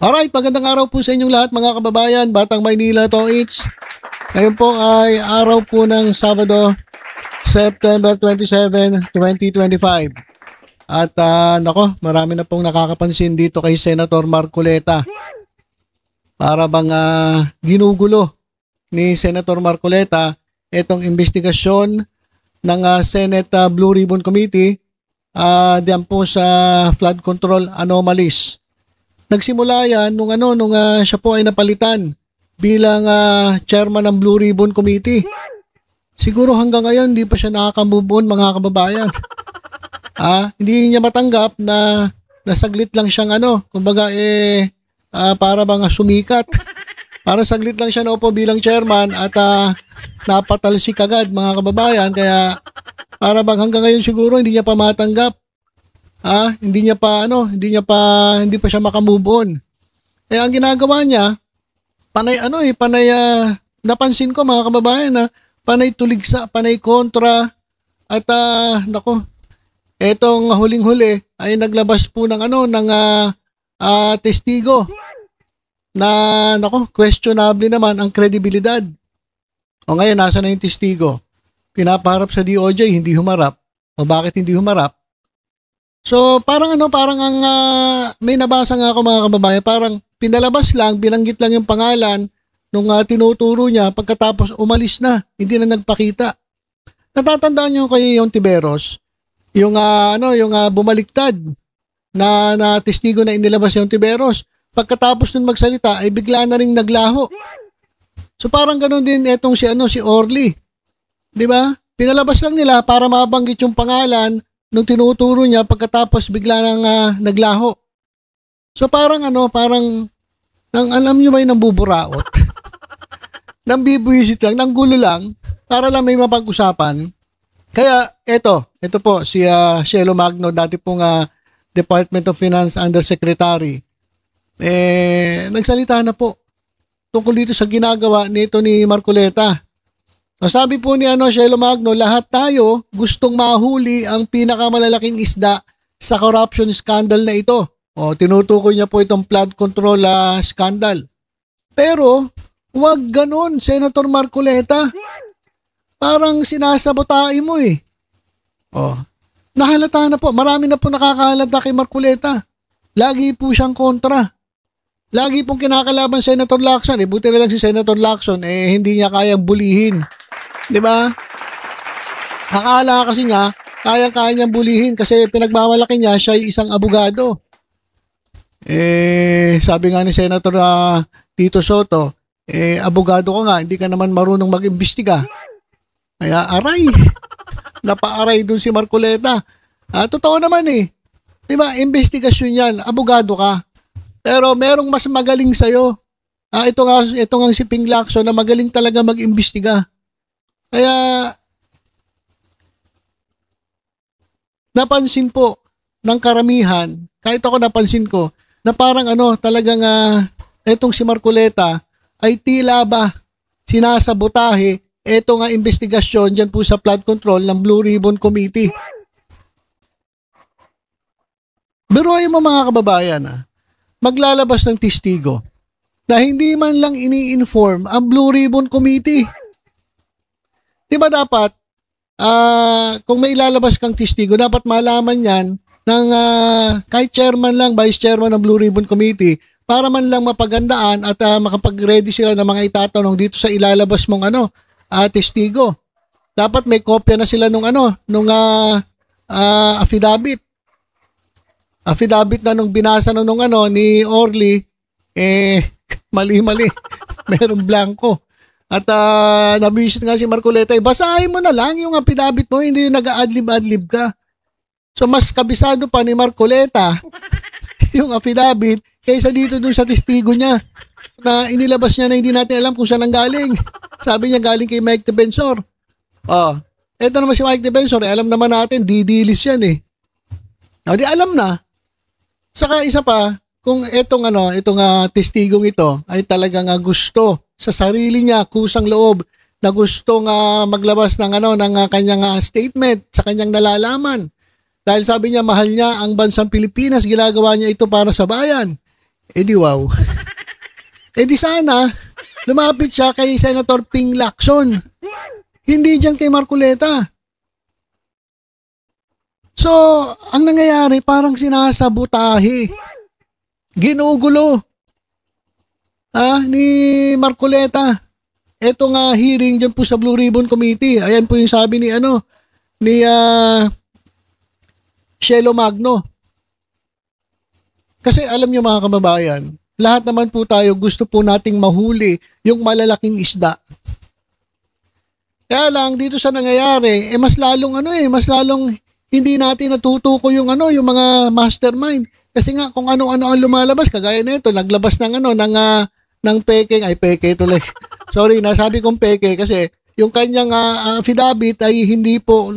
Alright, magandang araw po sa inyong lahat mga kababayan, Batang Maynila to it's. Ngayon po ay araw po ng Sabado, September 27, 2025. At marami na pong nakakapansin dito kay Senator Marcoleta. Para bang ginugulo ni Senator Marcoleta itong investigasyon ng Senate Blue Ribbon Committee diyan po sa flood control anomalies. Nagsimula yan nung siya po ay napalitan bilang chairman ng Blue Ribbon Committee. Siguro hanggang ngayon hindi pa siya nakaka-move on mga kababayan. Hindi niya matanggap na nasaglit lang siyang kumbaga para bang sumikat. Para saglit lang siya naupo bilang chairman at napatalsik agad mga kababayan, kaya para bang hanggang ngayon siguro hindi niya pa matanggap. Hindi pa siya makamove on. Eh ang ginagawa niya, napansin ko mga kababayan na panay tuligsa, panay kontra at etong huling-huli ay naglabas po ng testigo na questionable naman ang kredibilidad. O ngayon nasa na yung testigo? Pinapaharap sa DOJ, hindi humarap. O bakit hindi humarap? So parang may nabasa nga ako mga kababayan, parang pinalabas lang, binanggit lang yung pangalan nung tinuturo niya, pagkatapos umalis na, hindi na nagpakita. Natatandaan niyo kay yung Tiberos, yung bumaliktad na testigo na inilabas yung Tiberos. Pagkatapos nun magsalita ay bigla na ring naglaho. So parang ganoon din etong si Orly. 'Di ba? Pinalabas lang nila para mabanggit yung pangalan nung tinuturo niya, pagkatapos bigla nang naglaho. So parang alam niyo ba yung nambuburaot? Nang bibuisit lang, nang gulo lang, para lang may mapag-usapan. Kaya ito po si Cielo Magno, dati pong Department of Finance Undersecretary. Nagsalita na po tungkol dito sa ginagawa nito ni Marcoleta. Sabi po ni Cielo Magno, lahat tayo gustong mahuli ang pinakamalalaking isda sa corruption scandal na ito. Tinutukoy niya po itong flood control scandal. Pero wag ganon, Senator Marcoleta. Parang sinasabotae mo eh. Nahalata na po, marami na po nakakahalata kay Marcoleta. Lagi po siyang kontra. Lagi pong kinakalaban Senator Lacson. Buti na lang si Senator Lacson, hindi niya kayang bulihin. Di ba? Akala kasi niya, kayang-kaya niyang bulihin kasi pinagmamalaki niya, siya ay isang abogado. Sabi nga ni Senator Tito Soto, abogado ko nga, hindi ka naman marunong mag-imbestiga. Kaya aray. Napaaray dun si Marcoleta. Totoo naman Di ba? Investigasyon yan. Abogado ka. Pero merong mas magaling sa'yo. Ito nga si Ping Lacson na magaling talaga mag-imbestiga. Kaya napansin po ng karamihan, kahit ako napansin ko, na parang talagang itong si Marcoleta ay tila ba sinasabotahe ito nga investigasyon dyan po sa flood control ng Blue Ribbon Committee. Biruin mo mga kababayan, maglalabas ng testigo na hindi man lang ini-inform ang Blue Ribbon Committee. Di ba dapat, kung may ilalabas kang testigo, dapat malaman yan ng kahit chairman lang, vice chairman ng Blue Ribbon Committee, para man lang mapagandaan at makapag-ready sila ng mga itatanong dito sa ilalabas mong testigo. Dapat may kopya na sila nung affidavit. Affidavit na nung binasa na ni Orly, mali-mali. Merong blanco. At nabisit nga si Marcoleta, basahin mo na lang yung affidavit mo, hindi yung nag-adlib-adlib ka. So mas kabisado pa ni Marcoleta yung affidavit kaysa dito dun sa testigo niya na inilabas niya na hindi natin alam kung saan ang galing. Sabi niya galing kay Mike Defensor. Eto naman si Mike Defensor, alam naman natin, didilis yan di alam na. Saka isa pa, kung itong testigong ito ay talagang gusto sa sarili niya, kusang loob, na gustong maglabas ng kanyang statement sa kanyang nalalaman. Dahil sabi niya mahal niya ang bansang Pilipinas, ginagawa niya ito para sa bayan. Eh di wow. Eh di sana, lumapit siya kay Senator Ping Lacson. Hindi dyan kay Marcoleta. So, ang nangyayari, parang sinasabotahe. Ginugulo. Ni Marcoleta. Ito nga hearing dyan po sa Blue Ribbon Committee. Ayan po yung sabi ni Shelo Magno. Kasi alam nyo mga kababayan, lahat naman po tayo gusto po nating mahuli yung malalaking isda. Kaya lang dito sa nangyayari, mas lalong mas lalong hindi natin natutuko yung yung mga mastermind. Kasi nga kung ano-ano ang lumalabas, kagaya nito, naglabas ng ng peke, peke tuloy. Sorry, nasabi kong peke kasi yung kanyang affidavit ay hindi po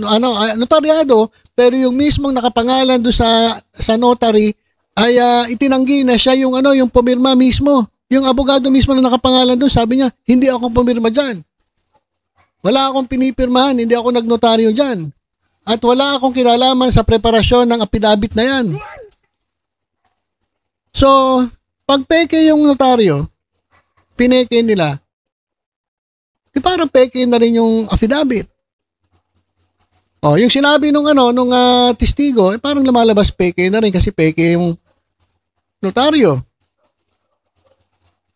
notaryado, pero yung mismong nakapangalan do sa notary ay itinanggi na siya yung yung pumirma mismo. Yung abogado mismo na nakapangalan doon, sabi niya, hindi ako pumirma diyan. Wala akong pinipirmahan, hindi ako nagnotaryo diyan. At wala akong kinalaman sa preparasyon ng affidavit na yan. So, pag peke yung notaryo, pineke nila, parang peke na rin yung affidavit. Yung sinabi nung testigo, parang lumalabas peke na rin kasi peke yung notaryo.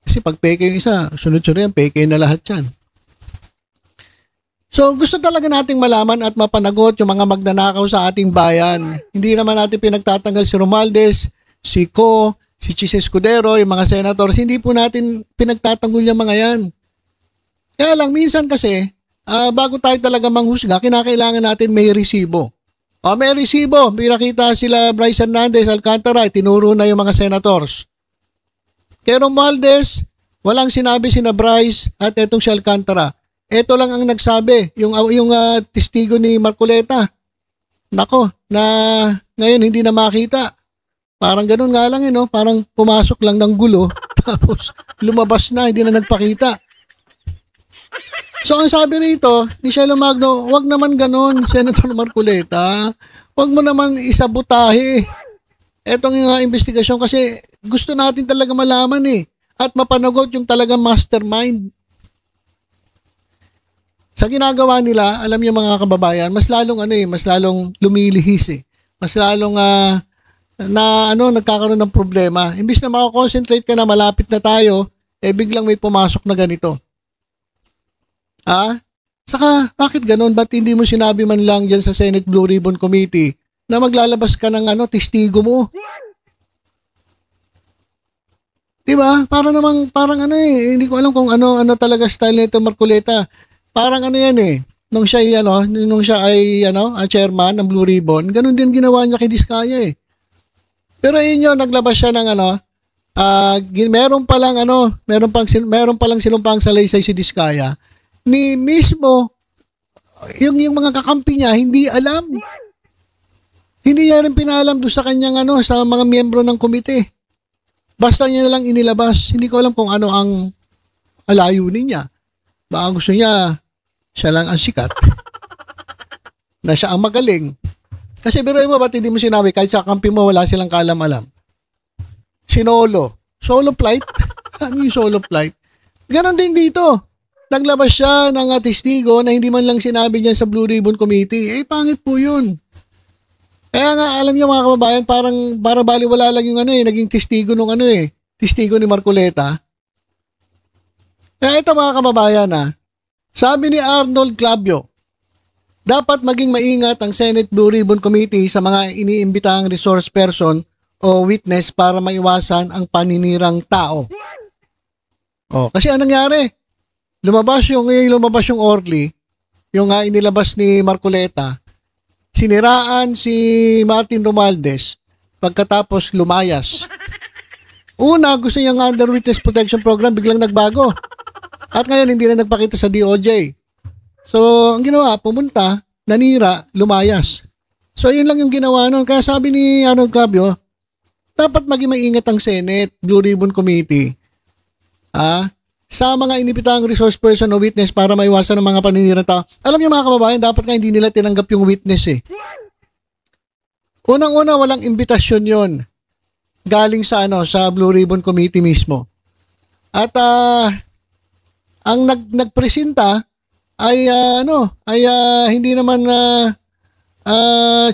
Kasi pag peke yung isa, sunod-sunod yan, peke na lahat yan. So, gusto talaga nating malaman at mapanagot yung mga magnanakaw sa ating bayan. Hindi naman natin pinagtatanggal si Romualdez, si Co, si Chis Escudero, yung mga senators. Hindi po natin pinagtatanggol yung mga yan. Kaya lang, minsan kasi, bago tayo talaga manghusga, kinakailangan natin may resibo. May resibo. Pinakita sila Bryce Hernandez, Alcantara, tinuro na yung mga senators. Kay Romualdez, walang sinabi sina Bryce at etong si Alcantara. Ito lang ang nagsabi, yung testigo ni Marcoleta. Nako, na ngayon hindi na makita. Parang ganun nga lang parang pumasok lang ng gulo, tapos lumabas na, hindi na nagpakita. So ang sabi rito ni Shelo Magno, wag naman ganun, Senator Marcoleta. Wag mo naman isabotahe etong investigasyon kasi gusto natin talaga malaman at mapanagot yung talagang mastermind. Sa ginagawa nila, alam niyo mga kababayan, mas lalong mas lalong lumilihis Mas lalong nagkakaroon ng problema. Imbis na makakonsentrate ka na malapit na tayo, biglang may pumasok na ganito. Saka, bakit ganun? Ba't hindi mo sinabi man lang dyan sa Senate Blue Ribbon Committee na maglalabas ka ng testigo mo? Diba? Parang hindi ko alam kung ano talaga style nito Marcoleta. Parang nung siya ay chairman ng Blue Ribbon, ganun din ginawa niya kay Diskaya Pero yun naglabas siya ng meron palang sinumpang salaysay si Diskaya. Ni mismo yung mga kakampi niya hindi alam. Hindi niya rin pinalam doon sa kanyang sa mga miyembro ng komite. Basta niya na lang inilabas. Hindi ko alam kung ano ang alayunin niya. Baka gusto niya siya lang ang sikat. Na siya ang magaling. Kasi biruin mo, ba't hindi mo sinabi kahit sa kampi mo wala silang kaalam-alam? Sinolo. Solo flight? Ano yung solo flight? Ganon din dito. Naglabas siya ng testigo na hindi man lang sinabi niya sa Blue Ribbon Committee. Pangit po yun. Kaya nga, alam niyo mga kababayan, parang baliwala lang yung naging testigo nung testigo ni Marcoleta. Kaya ito mga kababayan sabi ni Arnold Clavio, dapat maging maingat ang Senate Blue Ribbon Committee sa mga iniimbitahang resource person o witness para maiwasan ang paninirang tao. Kasi anong nangyari? Lumabas yung Orly, yung inilabas ni Marcoleta, siniraan si Martin Romualdez pagkatapos lumayas. Una, gusto niyang under witness protection program, biglang nagbago. At ngayon, hindi na nagpakita sa DOJ. So, ang ginawa, pumunta, nanira, lumayas. So, yun lang yung ginawa nun. Kaya sabi ni Arnold Clavio, dapat maging maingat ang Senate, Blue Ribbon Committee, sa mga inibitang resource person o witness para maiwasan ng mga paninirang tao. Alam niyo mga kababayan, dapat nga hindi nila tinanggap yung witness Unang-una, walang imbitasyon yon. galing sa sa Blue Ribbon Committee mismo. At ang nagpresenta ay hindi naman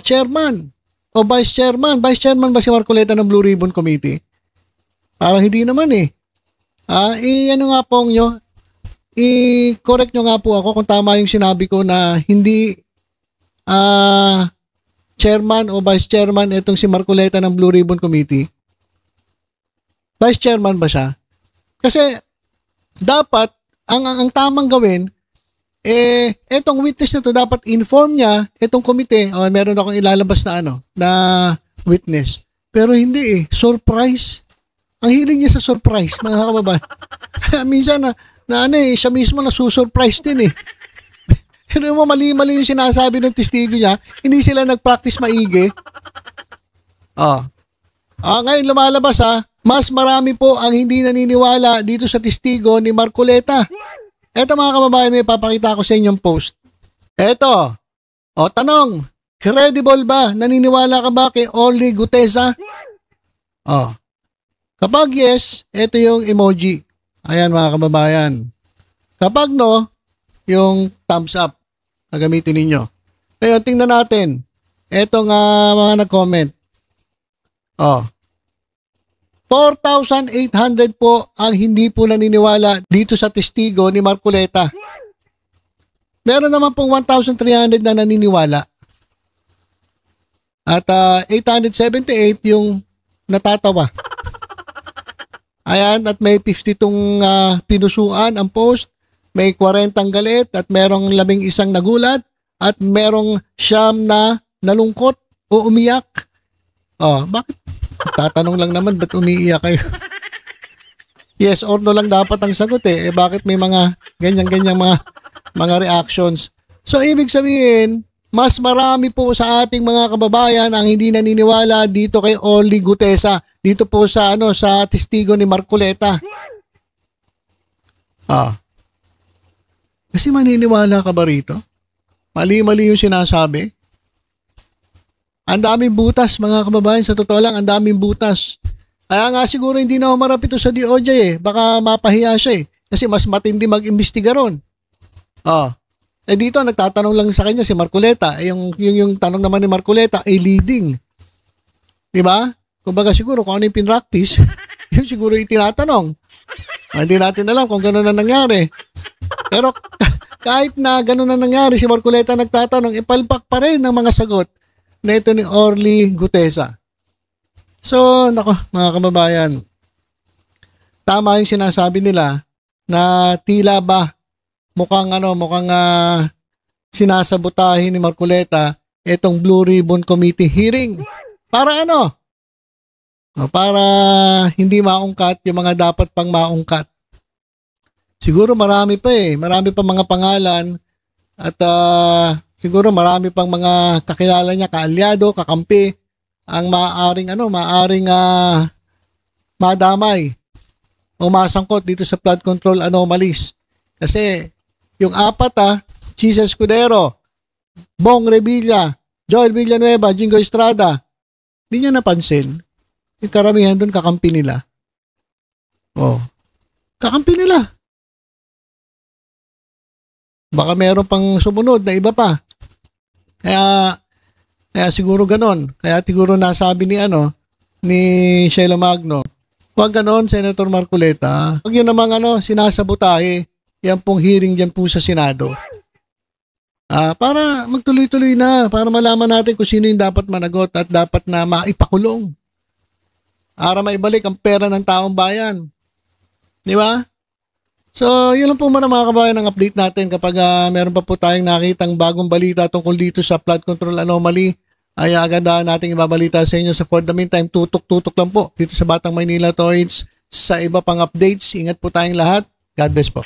chairman o vice chairman. Vice chairman ba si Marcoleta ng Blue Ribbon Committee? Parang hindi naman eh. Ano nga po nyo, i-correct nyo nga po ako kung tama yung sinabi ko na hindi chairman o vice chairman itong si Marcoleta ng Blue Ribbon Committee. Vice chairman ba siya? Kasi dapat ang tamang gawin etong witness na to dapat inform niya itong komite. Meron akong ilalabas na witness. Pero hindi surprise. Ang hiling niya sa surprise, mga kababayan. Minsan siya mismo nasusurprise din eh. Pero mali-mali yung sinasabi ng testigo niya, hindi sila nag-practice maigi. Ngayon lumalabas mas marami po ang hindi naniniwala dito sa testigo ni Marcoleta. Eto mga kababayan, may papakita ko sa inyong post. Eto. Tanong, credible ba? Naniniwala ka ba kay Orly Gutesa? Kapag yes, eto yung emoji. Ayan mga kababayan. Kapag no, yung thumbs up. Gagamitin ninyo. Ngayon, tingnan natin. Eto nga mga nag-comment. 4,800 po ang hindi po naniniwala dito sa testigo ni Marcoleta. Meron naman pong 1,300 na naniniwala. At 878 yung natatawa. Ayan, at may 52 pinusuan ang post, may 40 galit, at merong 11 nagulat, at merong 9 na nalungkot o umiyak. Bakit? Tatanong lang naman, ba't umiiyak kayo? Yes or no lang dapat ang sagot eh. Bakit may mga ganyan-ganyang mga reactions? So, ibig sabihin, mas marami po sa ating mga kababayan ang hindi naniniwala dito kay Orly Gutesa. Dito po sa sa testigo ni Marcoleta. Kasi maniniwala ka ba rito? Mali-mali yung sinasabi. Ang daming butas, mga kababayan. Sa totoo lang, ang daming butas. Kaya nga siguro hindi na humarap ito sa DOJ eh. Baka mapahiya siya eh. Kasi mas matindi mag-imbestiga ron. Dito, nagtatanong lang sa kanya si Marcoleta. Yung tanong naman ni Marcoleta ay leading. Diba? Kumbaga siguro kung ano yung pinractice, yun siguro yung tinatanong. Hindi natin alam kung gano'n na nangyari. Pero kahit na gano'n na nangyari, si Marcoleta nagtatanong, ipalpak pa rin ng mga sagot na ito ni Orly Gutesa. So, mga kababayan, tama yung sinasabi nila na tila ba mukhang sinasabotahin ni Marcoleta itong Blue Ribbon Committee hearing. Para para hindi maungkat yung mga dapat pang maungkat. Siguro marami pa marami pa mga pangalan at siguro marami pang mga kakilala niya, kaalyado, kakampi ang maaaring madamay o masangkot dito sa flood control anomalies. Kasi yung apat Chisa Escudero, Bong Revilla, Joel Villanueva, Jingo Estrada, hindi niya napansin. Yung karamihan doon kakampi nila. Kakampi nila. Baka meron pang sumunod na iba pa. Kaya siguro ganon. Kaya siguro nasabi ni Sheila Magno, huwag ganon, Senator Marcoleta. Huwag yun namang sinasabotahe. Yan pong hearing dyan po sa Senado. Para magtuloy-tuloy na. Para malaman natin kung sino yung dapat managot at dapat na maipakulong. Para maibalik ang pera ng taong bayan. Di ba? So, yun lang po muna mga kabayan ang update natin kapag meron pa po tayong nakitang bagong balita tungkol dito sa flood control anomaly ay agad nating ibabalita sa inyo. For the meantime, tutok-tutok lang po dito sa Batang Maynila Toys sa iba pang updates. Ingat po tayong lahat. God bless po.